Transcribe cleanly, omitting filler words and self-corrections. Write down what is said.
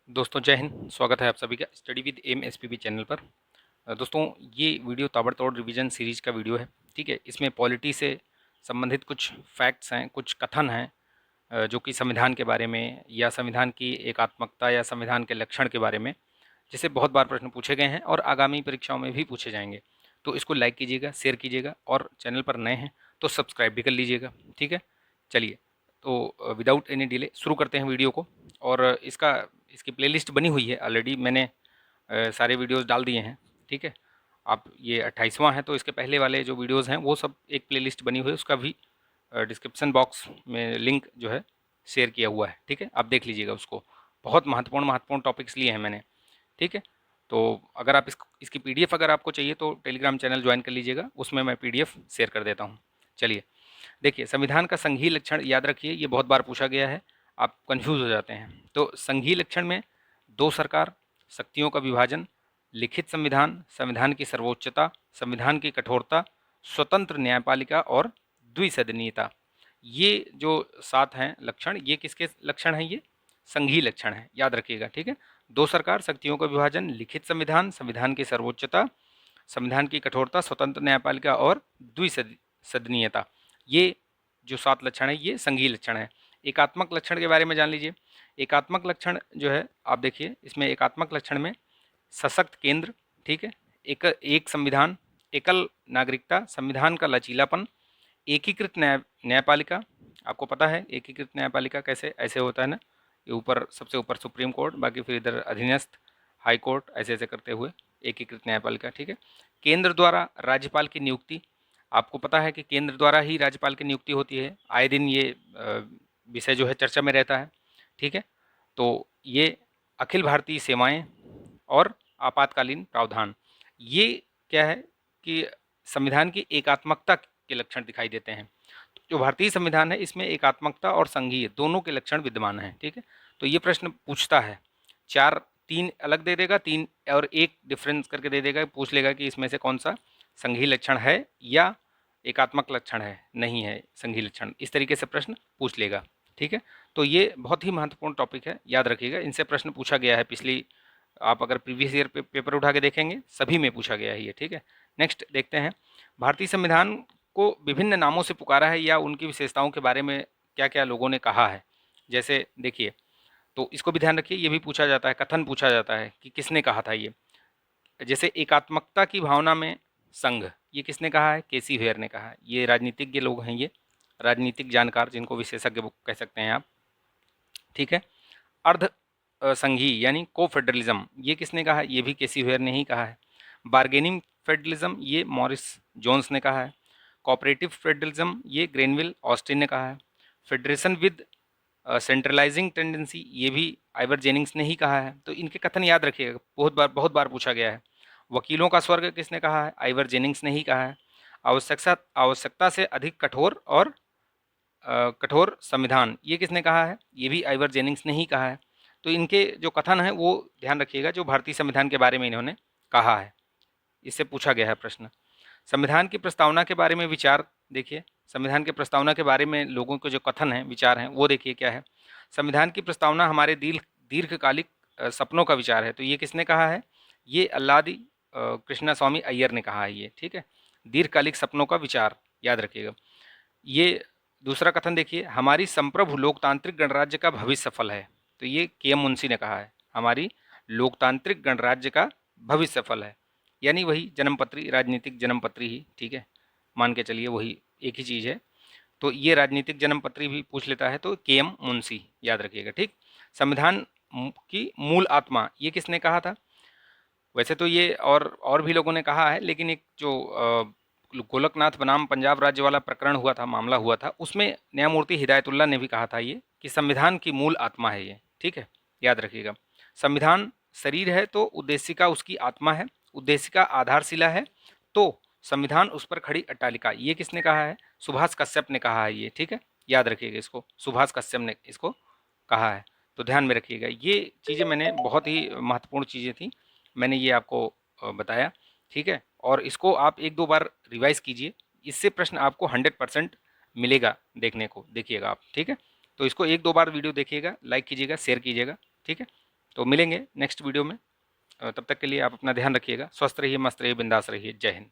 दोस्तों जय हिंद। स्वागत है आप सभी का study with M SPB channel पर। दोस्तों ये वीडियो ताबड़तोड़ रिवीजन सीरीज का वीडियो है। ठीक है, इसमें पॉलिटी से संबंधित कुछ फैक्ट्स हैं, कुछ कथन हैं जो कि संविधान के बारे में या संविधान की एकात्मकता या संविधान के लक्षण के बारे में, जिसे बहुत बार प्रश्न पूछे गए हैं और आगामी परीक्षाओं में भी पूछे जाएंगे। तो इसको लाइक कीजिएगा, शेयर कीजिएगा और चैनल पर नए हैं तो सब्सक्राइब भी कर लीजिएगा। ठीक है, चलिए तो विदाउट एनी डिले शुरू करते हैं वीडियो को। और इसकी प्लेलिस्ट बनी हुई है ऑलरेडी, मैंने सारे वीडियोस डाल दिए हैं। ठीक है, आप ये 28वां है तो इसके पहले वाले जो वीडियोस हैं वो सब एक प्लेलिस्ट बनी हुई है, उसका भी डिस्क्रिप्शन बॉक्स में लिंक जो है शेयर किया हुआ है। ठीक है, आप देख लीजिएगा उसको। बहुत महत्वपूर्ण महत्वपूर्ण टॉपिक्स लिए हैं मैंने। ठीक है, तो अगर आप इसकी पीडीएफ अगर आपको चाहिए तो टेलीग्राम चैनल ज्वाइन कर लीजिएगा, उसमें मैं पीडीएफ शेयर कर देता हूँ। चलिए देखिए, संविधान का संघीय लक्षण याद रखिए, ये बहुत बार पूछा गया है, आप कंफ्यूज हो जाते हैं। तो संघीय लक्षण में दो सरकार, शक्तियों का विभाजन, लिखित संविधान, संविधान की सर्वोच्चता, संविधान की कठोरता, स्वतंत्र न्यायपालिका और द्विसदनीयता। ये जो 7 हैं लक्षण, ये किसके लक्षण हैं? ये संघीय लक्षण है, याद रखिएगा। ठीक है, दो सरकार, शक्तियों का विभाजन, लिखित संविधान, संविधान की सर्वोच्चता, संविधान की कठोरता, स्वतंत्र न्यायपालिका और द्विसदनीयता। ये जो 7 लक्षण है ये संघीय लक्षण है। एकात्मक लक्षण के बारे में जान लीजिए। एकात्मक लक्षण जो है, आप देखिए इसमें एकात्मक लक्षण में सशक्त केंद्र, ठीक है, एक संविधान, एकल नागरिकता, संविधान का लचीलापन, एकीकृत न्यायपालिका। आपको पता है एकीकृत न्यायपालिका कैसे ऐसे होता है ना, ये ऊपर सबसे ऊपर सुप्रीम कोर्ट, बाकी फिर इधर अधीनस्थ हाई कोर्ट, ऐसे ऐसे करते हुए एकीकृत न्यायपालिका। ठीक है, केंद्र द्वारा राज्यपाल की नियुक्ति। आपको पता है कि केंद्र द्वारा ही राज्यपाल की नियुक्ति होती है, आए दिन ये विषय जो है चर्चा में रहता है। ठीक है, तो ये अखिल भारतीय सेवाएं और आपातकालीन प्रावधान, ये क्या है कि संविधान की एकात्मकता के लक्षण दिखाई देते हैं। तो जो भारतीय संविधान है इसमें एकात्मकता और संघीय दोनों के लक्षण विद्यमान हैं। ठीक है, तो ये प्रश्न पूछता है, चार तीन अलग दे देगा, तीन और एक डिफरेंस करके दे देगा, पूछ लेगा कि इसमें से कौन सा संघीय लक्षण है या एकात्मक लक्षण है, नहीं है संघीय लक्षण, इस तरीके से प्रश्न पूछ लेगा। ठीक है, तो ये बहुत ही महत्वपूर्ण टॉपिक है, याद रखिएगा। इनसे प्रश्न पूछा गया है पिछली, आप अगर प्रीवियस ईयर पेपर उठा के देखेंगे सभी में पूछा गया है ये। ठीक है, नेक्स्ट देखते हैं, भारतीय संविधान को विभिन्न नामों से पुकारा है या उनकी विशेषताओं के बारे में क्या क्या लोगों ने कहा है। जैसे देखिए, तो इसको भी ध्यान रखिए, ये भी पूछा जाता है, कथन पूछा जाता है कि किसने कहा था ये। जैसे एकात्मकता की भावना में संघ, ये किसने कहा है? केसी हेयर ने कहा है। ये राजनीतिज्ञ लोग हैं, ये राजनीतिक जानकार जिनको विशेषज्ञ कह सकते हैं आप। ठीक है, अर्ध संघीय यानी को फेडरलिज्म, ये किसने कहा है? ये भी केसी हेयर ने ही कहा है। बार्गेनिंग फेडरलिज्म, ये मॉरिस जोन्स ने कहा है। कोऑपरेटिव फेडरलिज्म, ये ग्रेनविल ऑस्टिन ने कहा है। फेडरेशन विद सेंट्रलाइजिंग टेंडेंसी, ये भी आइवर जेनिंग्स ने ही कहा है। तो इनके कथन याद रखिएगा, बहुत बार पूछा गया है। वकीलों का स्वर्ग किसने कहा है? आइवर जेनिंग्स ने ही कहा है। आवश्यकता से अधिक कठोर और कठोर संविधान, ये किसने कहा है? ये भी आइवर जेनिंग्स ने ही कहा है। तो इनके जो कथन है वो ध्यान रखिएगा, जो भारतीय संविधान के बारे में इन्होंने कहा है, इससे पूछा गया है प्रश्न। संविधान की प्रस्तावना के बारे में विचार देखिए, संविधान की प्रस्तावना के बारे में लोगों के जो कथन हैं, विचार हैं, वो देखिए क्या है। संविधान की प्रस्तावना हमारे दीर्घकालिक सपनों का विचार है। तो ये किसने कहा है? ये अल्लादी कृष्णा स्वामी अय्यर ने कहा है ये। ठीक है, दीर्घकालिक सपनों का विचार, याद रखिएगा। ये दूसरा कथन देखिए, हमारी संप्रभु लोकतांत्रिक गणराज्य का भविष्य सफल है। तो ये के एम मुंशी ने कहा है, हमारी लोकतांत्रिक गणराज्य का भविष्य सफल है, यानी वही जन्मपत्री, राजनीतिक जन्मपत्री ही। ठीक है, मान के चलिए वही एक ही चीज़ है। तो ये राजनीतिक जन्मपत्री भी पूछ लेता है तो के एम मुंशी, याद रखिएगा। ठीक, संविधान की मूल आत्मा, ये किसने कहा था? वैसे तो ये और भी लोगों ने कहा है, लेकिन एक जो गोलकनाथ बनाम पंजाब राज्य वाला प्रकरण हुआ था, मामला हुआ था, उसमें न्यायमूर्ति हिदायतुल्ला ने भी कहा था ये कि संविधान की मूल आत्मा है ये। ठीक है, याद रखिएगा। संविधान शरीर है तो उद्देशिका उसकी आत्मा है, उद्देशिका आधारशिला है तो संविधान उस पर खड़ी अट्टालिका, ये किसने कहा है? सुभाष कश्यप ने कहा है ये। ठीक है, याद रखिएगा इसको, सुभाष कश्यप ने इसको कहा है। तो ध्यान में रखिएगा, ये चीज़ें मैंने बहुत ही महत्वपूर्ण चीज़ें थी, मैंने ये आपको बताया। ठीक है, और इसको आप एक दो बार रिवाइज कीजिए, इससे प्रश्न आपको 100% मिलेगा देखने को, देखिएगा आप। ठीक है, तो इसको एक दो बार वीडियो देखिएगा, लाइक कीजिएगा, शेयर कीजिएगा। ठीक है, तो मिलेंगे नेक्स्ट वीडियो में। तब तक के लिए आप अपना ध्यान रखिएगा, स्वस्थ रहिए, मस्त रहिए, बिंदास रहिए। जय हिंद।